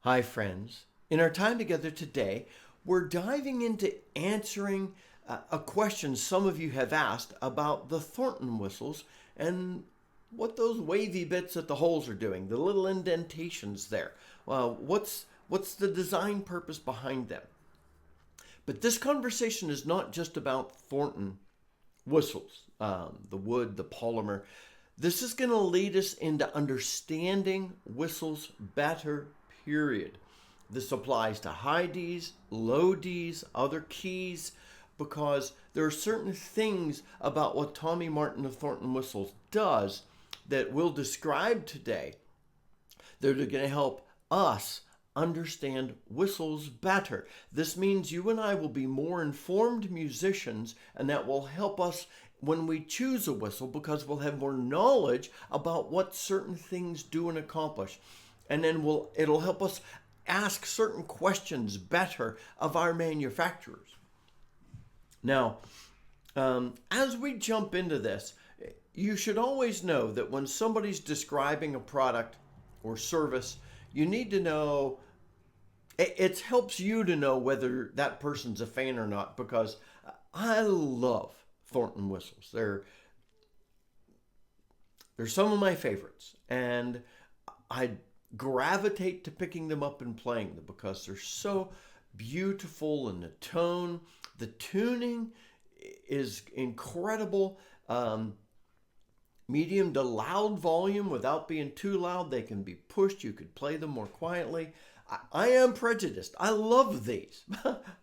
Hi, friends. In our time together today, we're diving into answering a question some of you have asked about the Thornton whistles and what those wavy bits at the holes are doing, the little indentations there. What's the design purpose behind them? But this conversation is not just about Thornton whistles, the wood, the polymer. This is going to lead us into understanding whistles better, period. This applies to high Ds, low Ds, other keys, because there are certain things about what Tommy Martin of Thornton Whistles does that we'll describe today that are going to help us understand whistles better. This means you and I will be more informed musicians, and that will help us when we choose a whistle because we'll have more knowledge about what certain things do and accomplish. And then it'll help us ask certain questions better of our manufacturers. Now, as we jump into this, you should always know that when somebody's describing a product or service, you need to know, it helps you to know whether that person's a fan or not, because I love Thornton whistles. They're some of my favorites, and I gravitate to picking them up and playing them because they're so beautiful, and the tone, the tuning is incredible. Medium to loud volume without being too loud. They can be pushed. You could play them more quietly. I am prejudiced. I love these.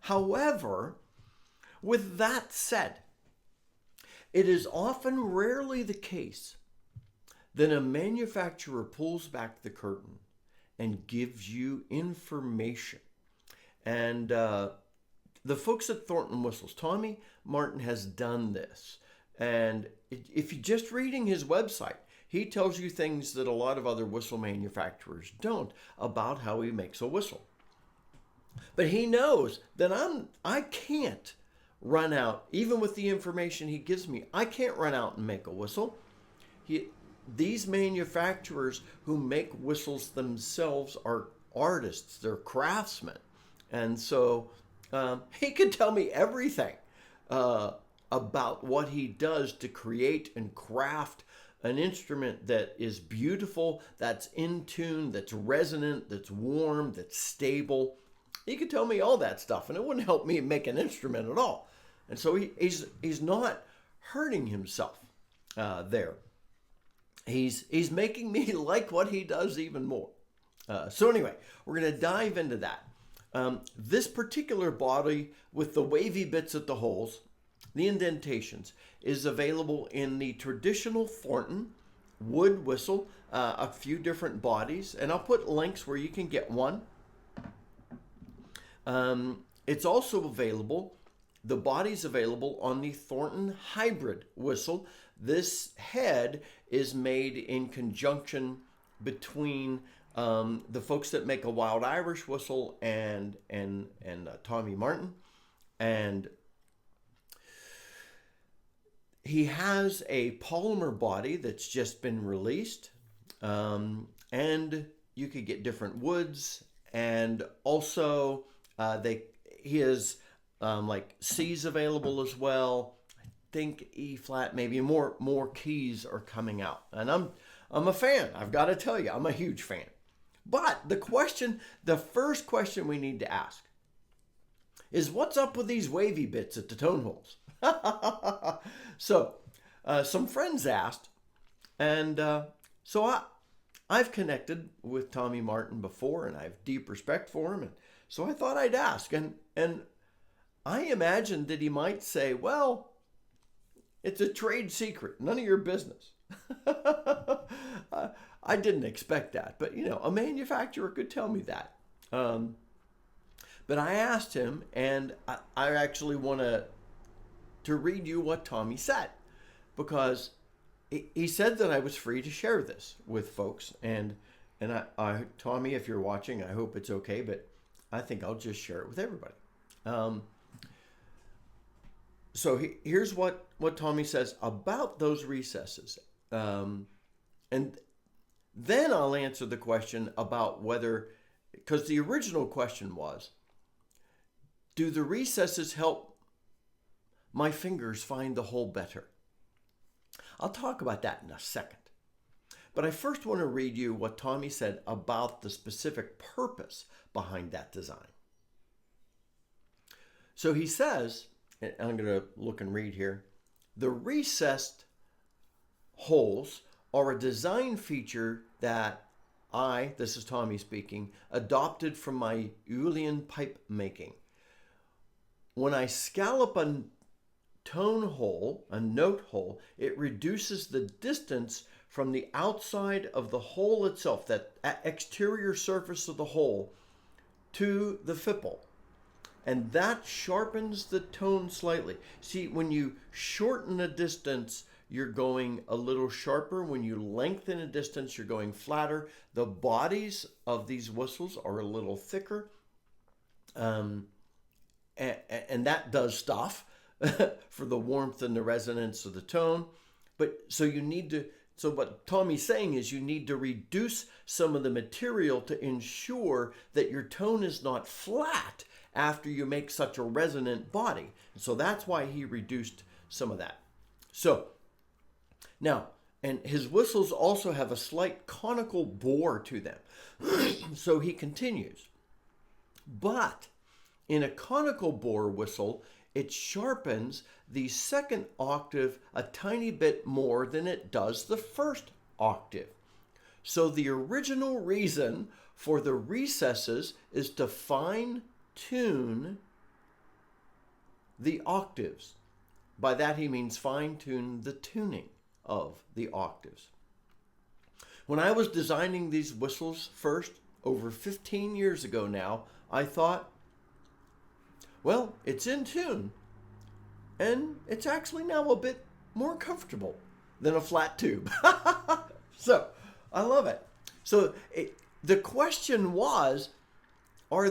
However, with that said, it is often rarely the case that a manufacturer pulls back the curtain and gives you information. And the folks at Thornton Whistles, Tommy Martin has done this. And if you're just reading his website, he tells you things that a lot of other whistle manufacturers don't about how he makes a whistle. But he knows that I can't run out, even with the information he gives me, I can't run out and make a whistle. These manufacturers who make whistles themselves are artists, they're craftsmen. And so he could tell me everything about what he does to create and craft an instrument that is beautiful, that's in tune, that's resonant, that's warm, that's stable. He could tell me all that stuff, and it wouldn't help me make an instrument at all. And so he's not hurting himself there. He's making me like what he does even more. So anyway, we're going to dive into that. This particular body with the wavy bits at the holes, the indentations, is available in the traditional Thornton wood whistle, a few different bodies, and I'll put links where you can get one. It's also available, the body's available on the Thornton hybrid whistle. This head is made in conjunction between the folks that make a Wild Irish whistle and Tommy Martin. And he has a polymer body that's just been released, and you could get different woods, and also he has like C's available as well. I think E flat, maybe more keys are coming out, and I'm a fan. I've got to tell you, I'm a huge fan. But the first question we need to ask is, what's up with these wavy bits at the tone holes? So, some friends asked, and so I've connected with Tommy Martin before, and I have deep respect for him, and so I thought I'd ask, and I imagined that he might say, well, it's a trade secret, none of your business. I didn't expect that, but a manufacturer could tell me that. But I asked him, and I actually want to read you what Tommy said, because he said that I was free to share this with folks, and I Tommy, if you're watching, I hope it's okay, but I think I'll just share it with everybody. So here's what Tommy says about those recesses, and then I'll answer the question about whether because the original question was, do the recesses help my fingers find the hole better? I'll talk about that in a second. But I first want to read you what Tommy said about the specific purpose behind that design. So he says, and I'm going to look and read here, the recessed holes are a design feature that this is Tommy speaking, adopted from my Uilleann pipe making. When I scallop a tone hole, a note hole, it reduces the distance from the outside of the hole itself, that exterior surface of the hole, to the fipple. And that sharpens the tone slightly. See, when you shorten a distance, you're going a little sharper. When you lengthen a distance, you're going flatter. The bodies of these whistles are a little thicker. And that does stuff for the warmth and the resonance of the tone. But so what Tommy's saying is you need to reduce some of the material to ensure that your tone is not flat after you make such a resonant body. So that's why he reduced some of that. So now, and his whistles also have a slight conical bore to them. So he continues, but in a conical bore whistle, it sharpens the second octave a tiny bit more than it does the first octave. So the original reason for the recesses is to fine-tune the octaves. By that he means fine-tune the tuning of the octaves. When I was designing these whistles first, over 15 years ago now, I thought, well, it's in tune, and it's actually now a bit more comfortable than a flat tube. So, I love it. So, the question was, are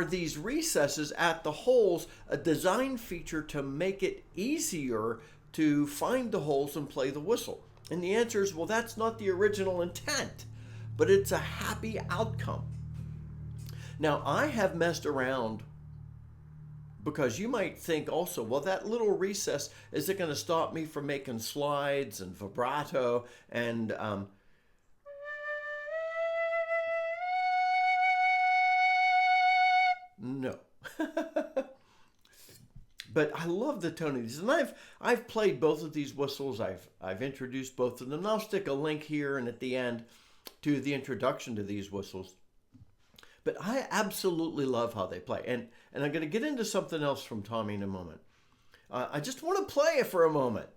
these recesses at the holes a design feature to make it easier to find the holes and play the whistle? And the answer is, well, that's not the original intent, but it's a happy outcome. Now, I have messed around because you might think also, well, that little recess, is it going to stop me from making slides and vibrato and no. But I love the tone of these, and I've played both of these whistles. I've introduced both of them. I'll stick a link here and at the end to the introduction to these whistles. But I absolutely love how they play, and I'm going to get into something else from Tommy in a moment. I just want to play it for a moment.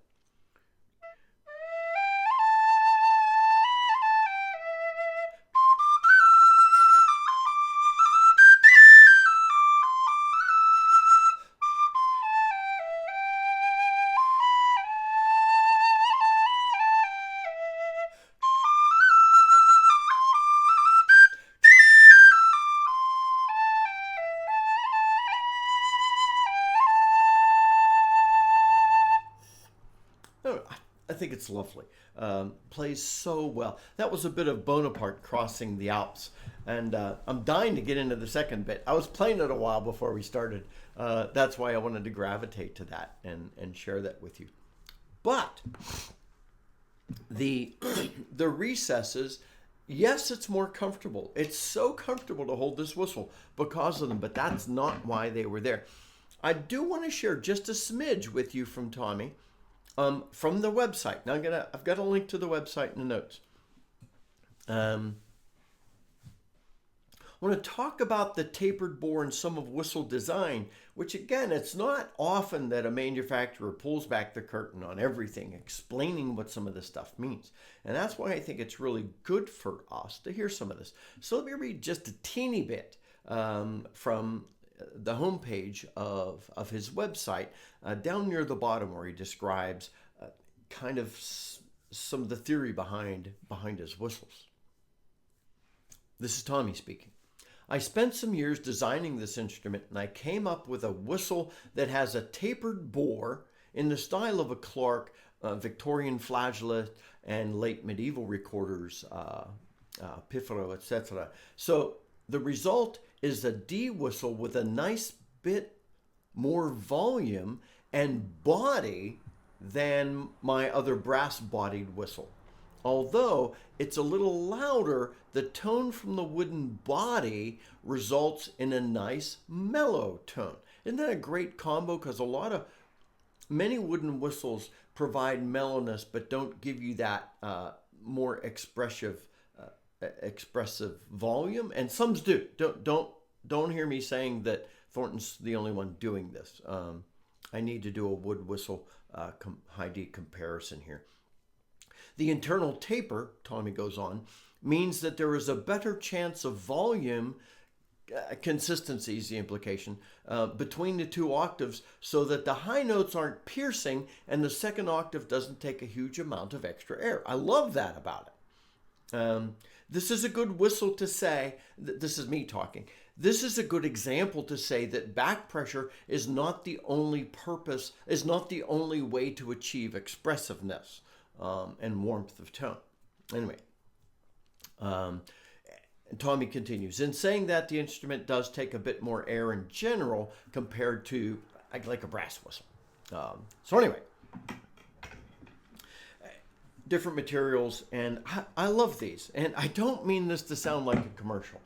I think it's lovely. Plays so well. That was a bit of Bonaparte crossing the Alps. And I'm dying to get into the second bit. I was playing it a while before we started. That's why I wanted to gravitate to that and share that with you. But the recesses, yes, it's more comfortable. It's so comfortable to hold this whistle because of them, but that's not why they were there. I do want to share just a smidge with you from Tommy. From the website. Now I've got a link to the website in the notes. I want to talk about the tapered bore and some of whistle design, which again, it's not often that a manufacturer pulls back the curtain on everything, explaining what some of this stuff means. And that's why I think it's really good for us to hear some of this. So let me read just a teeny bit from the homepage of his website, down near the bottom where he describes kind of some of the theory behind his whistles. This is Tommy speaking. I spent some years designing this instrument, and I came up with a whistle that has a tapered bore in the style of a Clark, Victorian flageolet, and late medieval recorders Pifero, etc. So the result is a D whistle with a nice bit more volume and body than my other brass-bodied whistle. Although it's a little louder, the tone from the wooden body results in a nice mellow tone. Isn't that a great combo? Because many wooden whistles provide mellowness, but don't give you that more expressive volume, and some do. Don't hear me saying that Thornton's the only one doing this. I need to do a wood whistle high D comparison here. The internal taper, Tommy goes on, means that there is a better chance of volume consistency is the implication between the two octaves, so that the high notes aren't piercing and the second octave doesn't take a huge amount of extra air. I love that about it. This is a good whistle to say, this is me talking, this is a good example to say that back pressure is not the only purpose, is not the only way to achieve expressiveness and warmth of tone. Anyway, Tommy continues, in saying that the instrument does take a bit more air in general compared to like a brass whistle. So anyway, different materials, and I love these. And I don't mean this to sound like a commercial.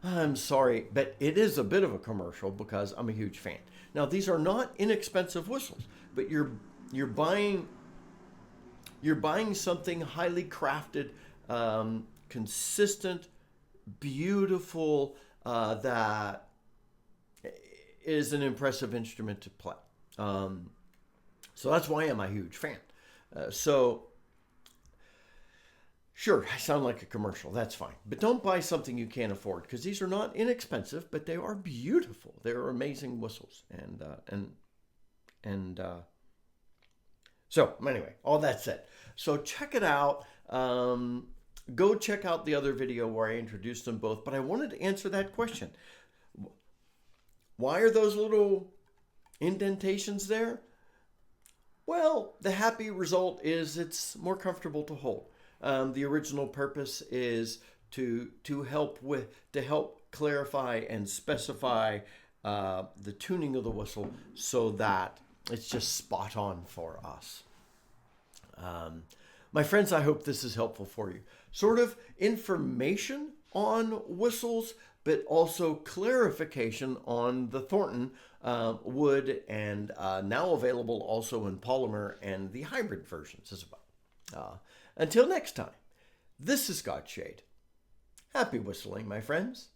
I'm sorry, but it is a bit of a commercial because I'm a huge fan. Now, these are not inexpensive whistles, but you're buying something highly crafted, consistent, beautiful, that is an impressive instrument to play. So that's why I'm a huge fan. Sure, I sound like a commercial. That's fine. But don't buy something you can't afford, because these are not inexpensive, but they are beautiful. They're amazing whistles. So anyway, all that said. So check it out. Go check out the other video where I introduced them both. But I wanted to answer that question. Why are those little indentations there? Well, the happy result is it's more comfortable to hold. The original purpose is to help clarify and specify the tuning of the whistle so that it's just spot on for us. My friends, I hope this is helpful for you. Sort of information on whistles, but also clarification on the Thornton wood, and now available also in polymer and the hybrid versions as well. Until next time, this is Scott Shade. Happy whistling, my friends.